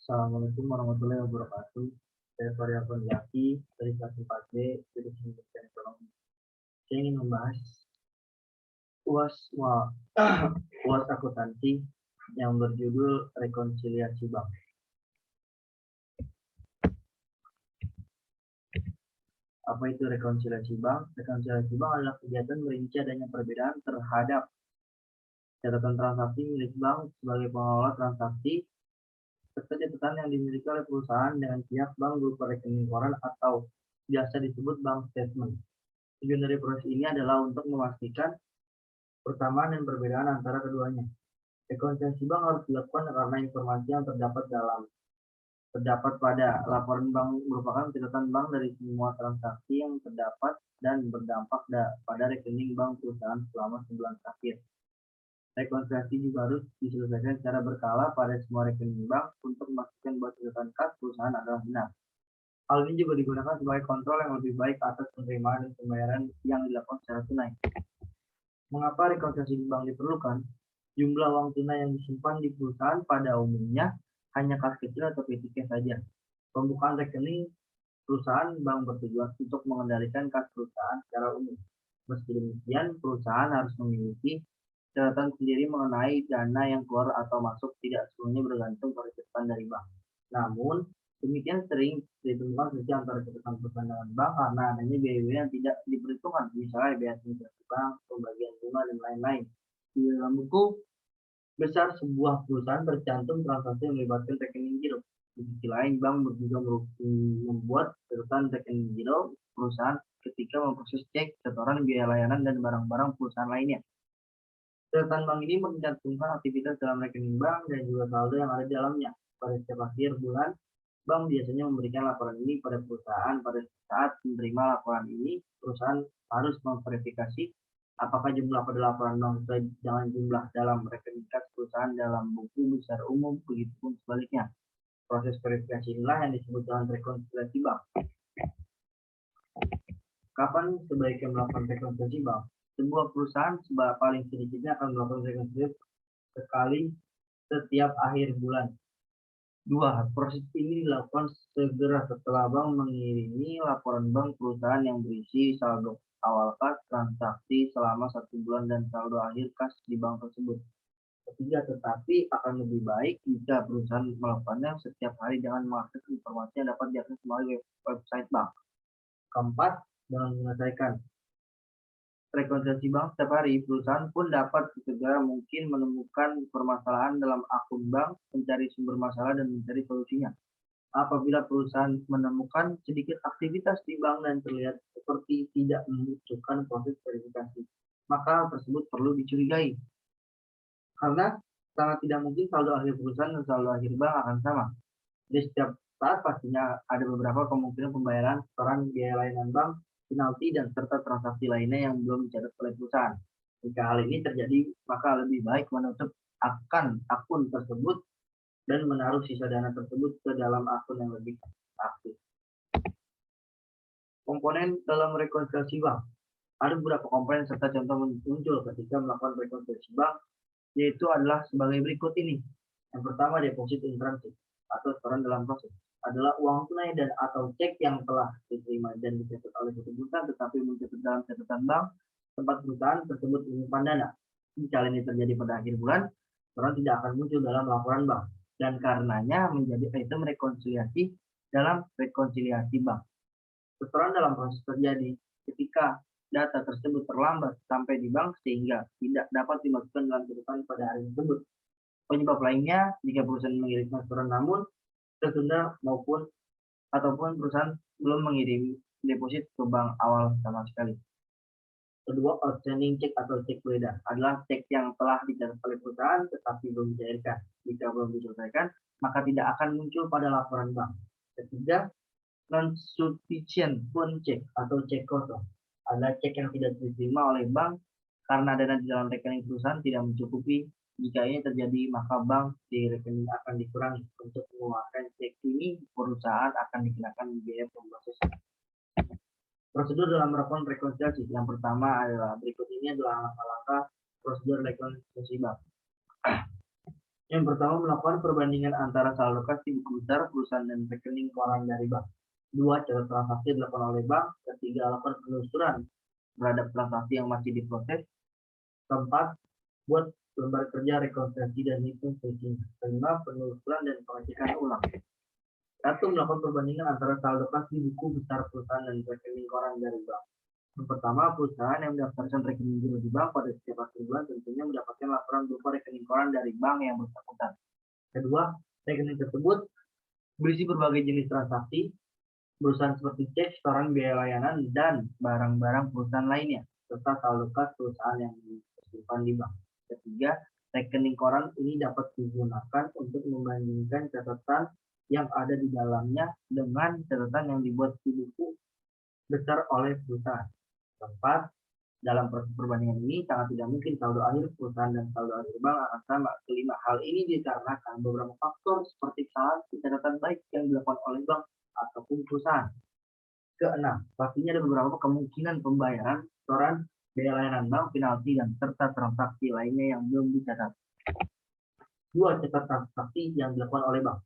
Assalamualaikum warahmatullahi wabarakatuh. Saya Faryafon Yaki dari kelas 4B Jurusan Pendidikan Ekonomi. Saya ingin membahas UAS UAS akuntansi yang berjudul rekonsiliasi bank. Apa itu rekonsiliasi bank? Rekonsiliasi bank adalah kegiatan merinci adanya perbedaan terhadap catatan transaksi milik bank sebagai pengelola transaksi serta catatan yang dimiliki oleh perusahaan dengan pihak bank berupa rekening koran atau biasa disebut bank statement. Tujuan dari proses ini adalah untuk memastikan persamaan dan perbedaan antara keduanya. Rekonsiliasi bank harus dilakukan karena informasi yang terdapat pada laporan bank merupakan catatan bank dari semua transaksi yang terdapat dan berdampak pada rekening bank perusahaan selama sebulan terakhir. Rekonsiliasi juga harus diselesaikan secara berkala pada semua rekening bank untuk memastikan bahwa catatan kas perusahaan adalah benar. Hal ini juga digunakan sebagai kontrol yang lebih baik atas penerimaan dan pembayaran yang dilakukan secara tunai. Mengapa rekonsiliasi bank diperlukan? Jumlah uang tunai yang disimpan di perusahaan pada umumnya hanya kas kecil atau petty cash saja. Pembukaan rekening perusahaan bank bertujuan untuk mengendalikan kas perusahaan secara umum. Meski demikian, perusahaan harus memiliki catatan sendiri mengenai dana yang keluar atau masuk tidak sepenuhnya bergantung pada catatan dari bank. Namun, demikian sering ditemukan friksi antara catatan perusahaan dengan bank karena adanya biaya-biaya yang tidak diperhitungkan, misalnya biaya administrasi bank, pembagian bunga, dan lain-lain. Di dalam buku besar sebuah perusahaan tercantum transaksi yang melibatkan rekening giro. Di sisi lain, bank juga membuat catatan rekening giro perusahaan ketika memproses cek, setoran, biaya layanan, dan barang-barang perusahaan lainnya. Catatan bank ini mencantumkan aktivitas dalam rekening bank dan juga saldo yang ada di dalamnya. Pada setiap akhir bulan, bank biasanya memberikan laporan ini pada perusahaan. Pada saat menerima laporan ini, perusahaan harus memverifikasi apakah jumlah pada laporan bank sesuai dengan jumlah dalam rekening kas perusahaan dalam buku besar umum, begitupun sebaliknya. Proses verifikasi inilah yang disebut dengan rekonsiliasi bank. Kapan sebaiknya melakukan rekonsiliasi bank? Sebuah perusahaan paling sedikitnya akan melakukan rekonsiliasi sekali setiap akhir bulan. 2. Proses ini dilakukan segera setelah bank mengirimi laporan bank perusahaan yang berisi saldo awal kas, transaksi selama 1 bulan, dan saldo akhir kas di bank tersebut. Ketiga, tetapi akan lebih baik jika perusahaan melakukannya setiap hari dengan mengakses informasi yang dapat diakses melalui website bank. Keempat, dengan menyelesaikan rekonsiliasi bank setiap hari, perusahaan pun dapat segera mungkin menemukan permasalahan dalam akun bank, mencari sumber masalah, dan mencari solusinya. Apabila perusahaan menemukan sedikit aktivitas di bank dan terlihat seperti tidak membutuhkan proses verifikasi, maka hal tersebut perlu dicurigai. Karena sangat tidak mungkin saldo akhir perusahaan dan saldo akhir bank akan sama. Di setiap saat pastinya ada beberapa kemungkinan pembayaran setoran, biaya layanan bank, penalti, dan serta transaksi lainnya yang belum dicatat oleh perusahaan. Jika hal ini terjadi, maka lebih baik menutup akun tersebut dan menaruh sisa dana tersebut ke dalam akun yang lebih aktif. Komponen dalam rekonsiliasi bank. Ada beberapa komponen serta contoh muncul ketika melakukan rekonsiliasi bank, yaitu adalah sebagai berikut ini. Yang pertama, deposit intrinsik atau setoran dalam proses adalah uang tunai dan atau cek yang telah diterima dan dicatat oleh satu perusahaan tetapi mencatat dalam catatan bank tempat perusahaan tersebut menyimpan dana. Jika ini terjadi pada akhir bulan, setoran tidak akan muncul dalam laporan bank dan karenanya menjadi item rekonsiliasi dalam rekonsiliasi bank. Setoran dalam proses terjadi ketika data tersebut terlambat sampai di bank sehingga tidak dapat dimasukkan dalam catatan pada hari tersebut. Penyebab lainnya, jika perusahaan mengirimkan setoran namun tertunda ataupun perusahaan belum mengirim deposit ke bank awal sama sekali. Kedua, outstanding check atau cek beredar adalah cek yang telah dicatat oleh perusahaan tetapi belum dicairkan. Jika belum diselesaikan, maka tidak akan muncul pada laporan bank. Ketiga, non-sufficient fund check atau cek kosong adalah cek yang tidak diterima oleh bank karena dana di dalam rekening perusahaan tidak mencukupi. Jika ini terjadi, maka bank di rekening akan dikurangi. Untuk mengeluarkan cek ini, perusahaan akan dikenakan biaya pemrosesan. Prosedur dalam melakukan rekonsiliasi. Yang pertama adalah berikut ini adalah langkah-langkah prosedur rekonsiliasi bank. Yang pertama, melakukan perbandingan antara saldo kas di buku besar perusahaan dan rekening koran dari bank. Dua, catat transaksi dilakukan oleh bank. Ketiga, lakukan penelusuran terhadap transaksi yang masih diproses. Keempat, buat lembar kerja rekonsiliasi dan hitung selisih. Kelima, penelusuran dan pengecekan ulang. Satu, melakukan perbandingan antara saldo kas di buku besar perusahaan dan rekening koran dari bank. Yang pertama, perusahaan yang mendaftarkan rekening giro di bank pada setiap akhir bulan tentunya mendapatkan laporan berupa rekening koran dari bank yang bersangkutan. Kedua, rekening tersebut berisi berbagai jenis transaksi, perusahaan seperti cek, setoran, biaya layanan, dan barang-barang perusahaan lainnya, serta saldo kas perusahaan yang disimpan di bank. Ketiga, rekening koran ini dapat digunakan untuk membandingkan catatan yang ada di dalamnya dengan catatan yang dibuat di buku besar oleh perusahaan. Keempat, dalam proses perbandingan ini sangat tidak mungkin saldo akhir perusahaan dan saldo akhir bank akan sama. Kelima, hal ini dikarenakan beberapa faktor seperti kesalahan catatan baik yang dilakukan oleh bank ataupun perusahaan. Keenam, pastinya ada beberapa kemungkinan pembayaran setoran, biaya layanan bank, penalti, dan serta transaksi lainnya yang belum dicatat. Dua, catat transaksi yang dilakukan oleh bank.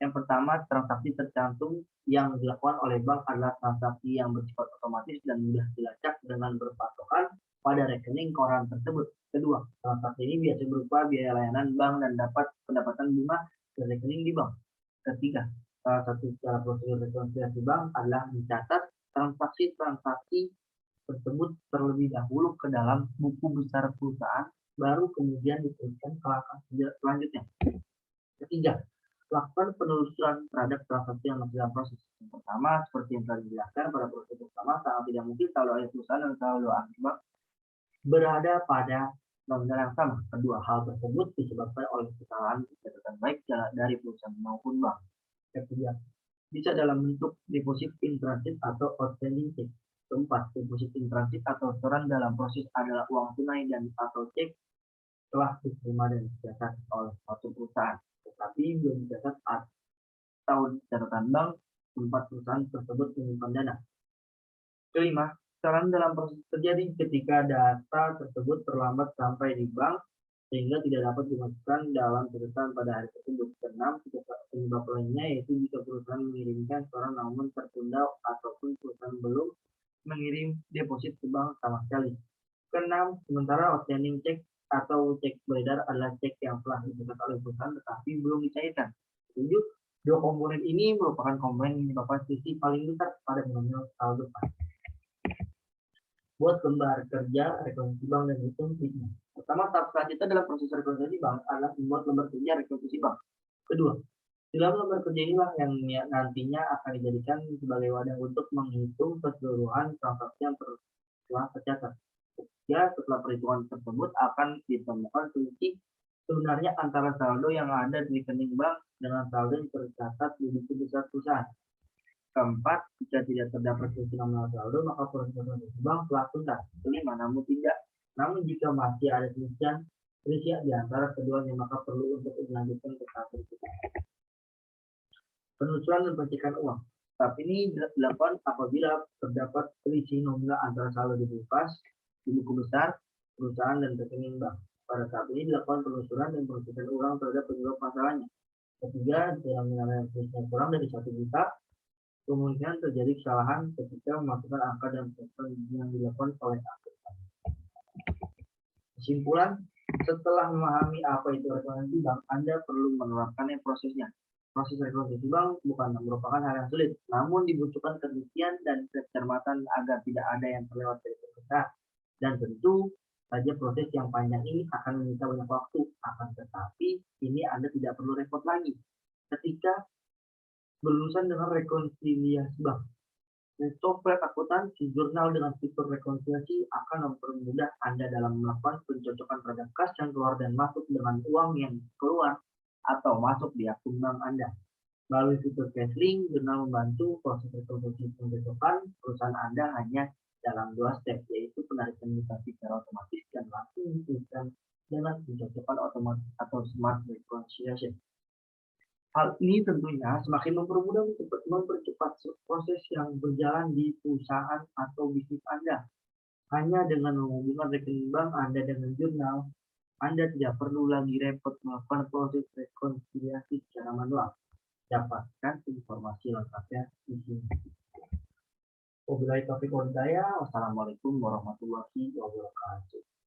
Yang pertama, transaksi tercantum yang dilakukan oleh bank adalah transaksi yang bersifat otomatis dan mudah dilacak dengan berpatokan pada rekening koran tersebut. Kedua, transaksi ini biasa berupa biaya layanan bank dan dapat pendapatan bunga dari rekening di bank. Ketiga, salah satu cara prosedur rekonsiliasi bank adalah mencatat transaksi-transaksi tersebut terlebih dahulu ke dalam buku besar perusahaan, baru kemudian dituliskan ke langkah selanjutnya. Ketiga, lakukan penelusuran terhadap transaksi yang masih dalam proses. Yang pertama, seperti yang telah dijelaskan pada proses pertama, sangat tidak mungkin saldo akhir perusahaan dan saldo akhir bank berada pada nominal yang sama. Kedua, hal tersebut disebabkan oleh kesalahan catatan baik dari perusahaan maupun bank. Ketiga, bisa dalam bentuk deposit in transit atau outstanding check. Keempat, deposit in transit atau setoran dalam proses adalah uang tunai dan atau cek telah diterima dan dicatat oleh suatu perusahaan, tetapi belum dicatat atau catatan bank tempat perusahaan tersebut menyimpan dana. Kelima, kesalahan dalam proses terjadi ketika data tersebut terlambat sampai di bank sehingga tidak dapat dimasukkan dalam catatan pada hari tersebut. Keenam, penyebab lainnya yaitu jika perusahaan mengirimkan setoran namun tertunda ataupun perusahaan belum mengirim deposit ke bank sama sekali. Keenam, sementara outstanding check atau cek beredar adalah cek yang telah dicatat oleh perusahaan tetapi belum dicairkan. Tujuh, dua komponen ini merupakan komponen yang menyebabkan selisih paling besar pada nominal saldo kas. Buat lembar kerja rekonstruksi bank dan hitung selisihnya. Pertama, tahap selanjutnya dalam proses rekonstruksi bank adalah membuat lembar kerja rekonstruksi bank. Kedua, dalam lembar kerja inilah yang nantinya akan dijadikan sebagai wadah untuk menghitung keseluruhan transaksi yang telah tercatat. Ya, setelah perhitungan tersebut akan ditemukan selisih sebenarnya antara saldo yang ada di rekening bank dengan saldo yang tercatat di buku besar perusahaan. Keempat, jika tidak terdapat selisih nominal saldo, maka proses rekonstruksi bank telah tuntas. Kelima, namun jika masih ada selisih di antara keduanya, maka perlu untuk dilanjutkan ke tahap berikutnya. Penelusuran dan pengecekan uang. Tahap ini dilakukan apabila terdapat selisih nominal antara saldo di buku kas, di buku besar perusahaan dan rekening bank. Pada saat ini dilakukan penelusuran dan pengecekan ulang terhadap penyebab masalahnya. Ketiga, jika nominal selisihnya kurang dari 1 juta, kemungkinan terjadi kesalahan ketika memasukkan angka dan proses yang dilakukan oleh akuntan. Kesimpulan, setelah memahami apa itu rekonstruksi bank, Anda perlu menerapkannya prosesnya. Proses rekonstruksi bank bukan merupakan hal yang sulit, namun dibutuhkan ketelitian dan kecermatan agar tidak ada yang terlewat dari pekerjaan. Dan tentu saja proses yang panjang ini akan menyita banyak waktu, akan tetapi ini Anda tidak perlu repot lagi ketika berurusan dengan rekonsiliasi bank. Software akuntansi jurnal dengan fitur rekonsiliasi akan mempermudah Anda dalam melakukan pencocokan terhadap kas yang keluar dan masuk dengan uang yang keluar atau masuk di akun bank Anda. Melalui fitur CashLink, jurnal membantu proses rekonstruksi pencocokan perusahaan Anda hanya dalam 2 step, yaitu penarikan mutasi secara otomatis dan langsung dituliskan dengan pencocokan otomatis atau smart reconciliation. Hal ini tentunya semakin mempercepat proses yang berjalan di perusahaan atau bisnis Anda. Hanya dengan menghubungkan rekening bank Anda dengan jurnal, Anda tidak perlu lagi repot melakukan proses rekonsiliasi secara manual. Dapatkan informasi lengkapnya di sini. Wabillahi taufiq wal hidayah. Wassalamualaikum warahmatullahi wabarakatuh.